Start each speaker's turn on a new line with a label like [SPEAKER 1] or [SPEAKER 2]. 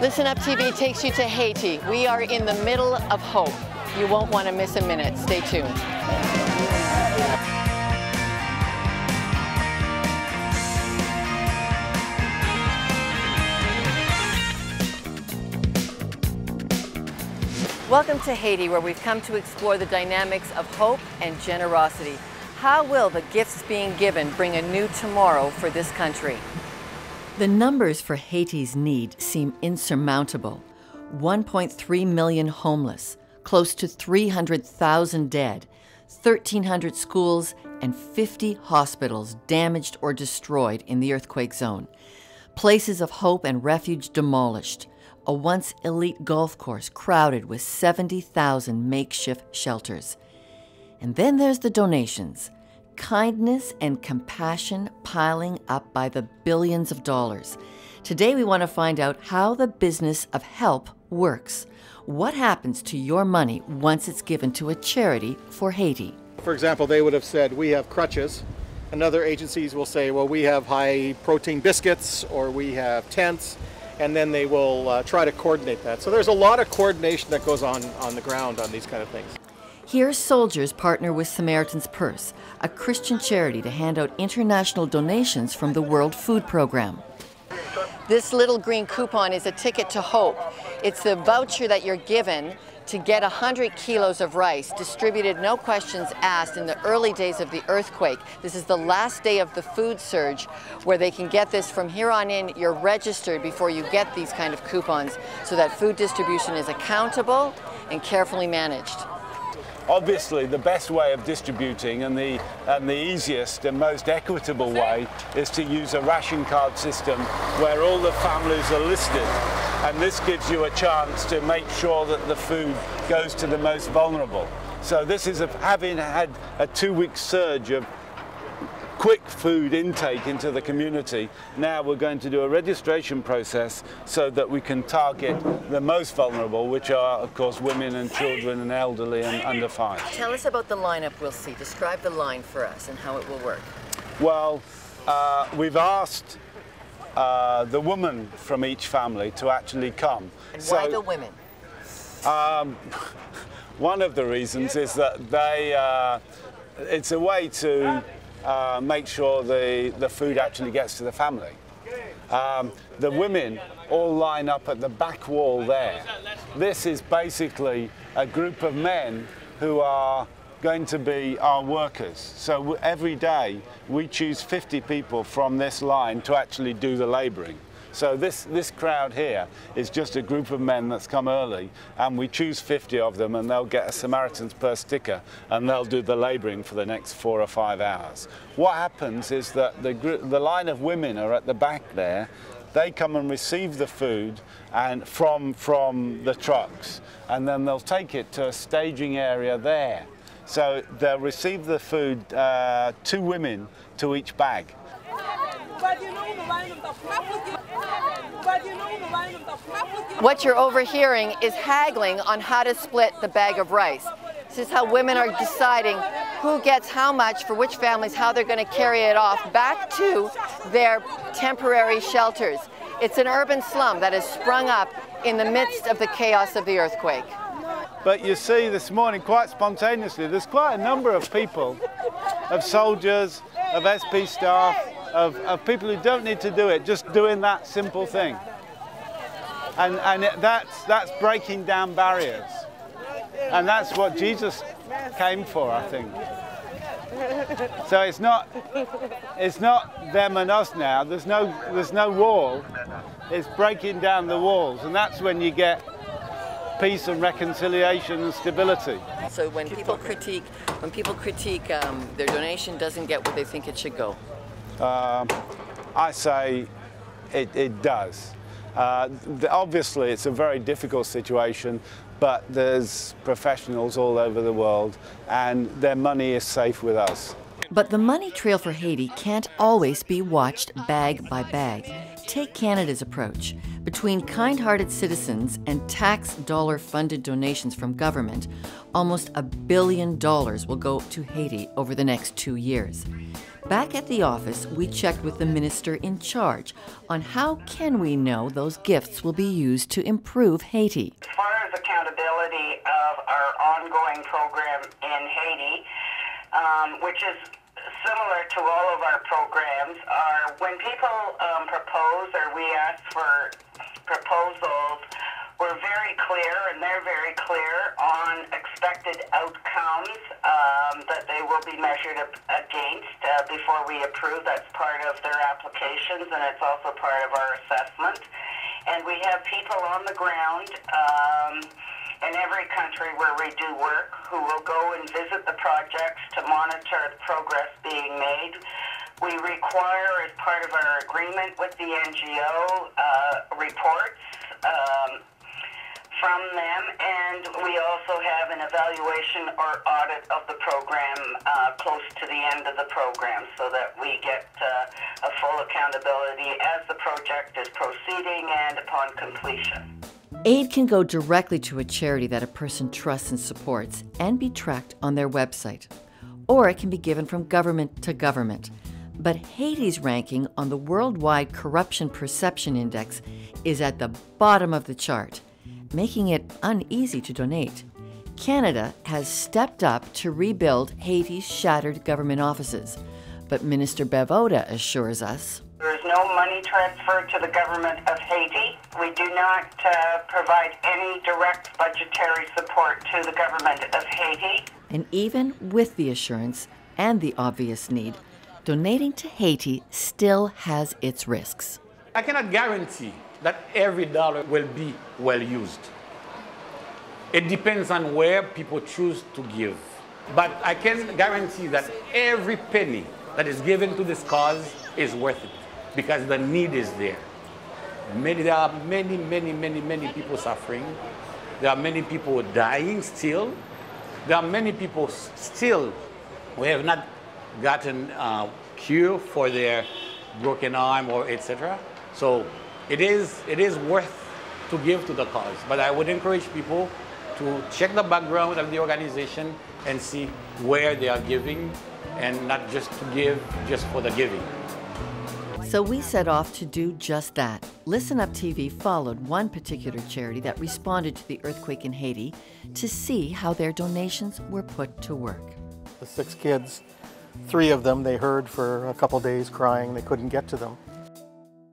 [SPEAKER 1] Listen Up TV takes you to Haiti. We are in the middle of hope. You won't want to miss a minute. Stay tuned. Welcome to Haiti, where we've come to explore the dynamics of hope and generosity. How will the gifts being given bring a new tomorrow for this country? The numbers for Haiti's need seem insurmountable. 1.3 million homeless, close to 300,000 dead, 1,300 schools, and 50 hospitals damaged or destroyed in the earthquake zone. Places of hope and refuge demolished. A once elite golf course crowded with 70,000 makeshift shelters. And then there's the donations. Kindness and compassion piling up by the billions of dollars. Today we want to find out how the business of help works. What happens to your money once it's given to a charity for Haiti?
[SPEAKER 2] For example, they would have said, we have crutches, and other agencies will say, well, we have high protein biscuits, or we have tents, and then they will try to coordinate that. So there's a lot of coordination that goes on the ground on these kind of things.
[SPEAKER 1] Here, soldiers partner with Samaritan's Purse, a Christian charity to hand out international donations from the World Food Program. This little green coupon is a ticket to hope. It's the voucher that you're given to get 100 kilos of rice, distributed no questions asked in the early days of the earthquake. This is the last day of the food surge, where they can get this. From here on in. You're registered before you get these kind of coupons, so that food distribution is accountable and carefully managed.
[SPEAKER 3] Obviously, the best way of distributing and the easiest and most equitable way is to use a ration card system where all the families are listed. And this gives you a chance to make sure that the food goes to the most vulnerable. So this is having had a 2-week surge of quick food intake into the community. Now we're going to do a registration process so that we can target the most vulnerable, which are, of course, women and children and elderly and under 5.
[SPEAKER 1] Tell us about the lineup we'll see. Describe the line for us and how it will work.
[SPEAKER 3] Well, we've asked the woman from each family to actually come.
[SPEAKER 1] And why the women?
[SPEAKER 3] One of the reasons is that it's a way to make sure the food actually gets to the family. The women all line up at the back wall there. This is basically a group of men who are going to be our workers. So every day we choose 50 people from this line to actually do the labouring. So this crowd here is just a group of men that's come early, and we choose 50 of them, and they'll get a Samaritan's Purse sticker, and they'll do the labouring for the next 4 or 5 hours. What happens is that the line of women are at the back there. They come and receive the food and from the trucks, and then they'll take it to a staging area there. So they'll receive the food, 2 women to each bag.
[SPEAKER 1] What you're overhearing is haggling on how to split the bag of rice. This is how women are deciding who gets how much for which families, how they're going to carry it off back to their temporary shelters. It's an urban slum that has sprung up in the midst of the chaos of the earthquake.
[SPEAKER 3] But you see this morning, quite spontaneously, there's quite a number of people, of soldiers, of SP staff, of people who don't need to do it, just doing that simple thing. And that's breaking down barriers. And that's what Jesus came for, I think. So it's not them and us now. There's no wall. It's breaking down the walls, and that's when you get peace and reconciliation and stability.
[SPEAKER 1] So when people critique their donation doesn't get what they think it should go.
[SPEAKER 3] I say it does. Obviously, it's a very difficult situation, but there's professionals all over the world, and their money is safe with us.
[SPEAKER 1] But the money trail for Haiti can't always be watched bag by bag. Take Canada's approach. Between kind-hearted citizens and tax dollar-funded donations from government, almost $1 billion will go to Haiti over the next 2 years. Back at the office, we checked with the minister in charge on how can we know those gifts will be used to improve Haiti.
[SPEAKER 4] As far as accountability of our ongoing program in Haiti, which is similar to all of our programs, are when people propose or we ask for proposals, we're very clear, and they're very clear on expected outcomes that they will be measured against before we approve. That's part of their applications, and it's also part of our assessment. And we have people on the ground in every country where we do work who will go and visit the projects to monitor the progress being made. We require, as part of our agreement with the NGO, reports from them, and we also have an evaluation or audit of the program close to the end of the program so that we get a full accountability as the project is proceeding and upon completion.
[SPEAKER 1] Aid can go directly to a charity that a person trusts and supports and be tracked on their website. Or it can be given from government to government. But Haiti's ranking on the Worldwide Corruption Perception Index is at the bottom of the chart, making it uneasy to donate. Canada has stepped up to rebuild Haiti's shattered government offices, but Minister Bevoda assures us
[SPEAKER 4] there is no money transferred to the government of Haiti. We do not provide any direct budgetary support to the government of Haiti.
[SPEAKER 1] And even with the assurance and the obvious need, donating to Haiti still has its risks.
[SPEAKER 5] I cannot guarantee that every dollar will be well used. It depends on where people choose to give. But I can guarantee that every penny that is given to this cause is worth it because the need is there. There are many people suffering. There are many people dying still. There are many people still who have not gotten cure for their broken arm or etc. So it is worth to give to the cause. But I would encourage people to check the background of the organization and see where they are giving and not just to give just for the giving.
[SPEAKER 1] So we set off to do just that. Listen Up TV followed one particular charity that responded to the earthquake in Haiti to see how their donations were put to work.
[SPEAKER 2] The 6 kids, 3 of them they heard for a couple days crying, they couldn't get to them.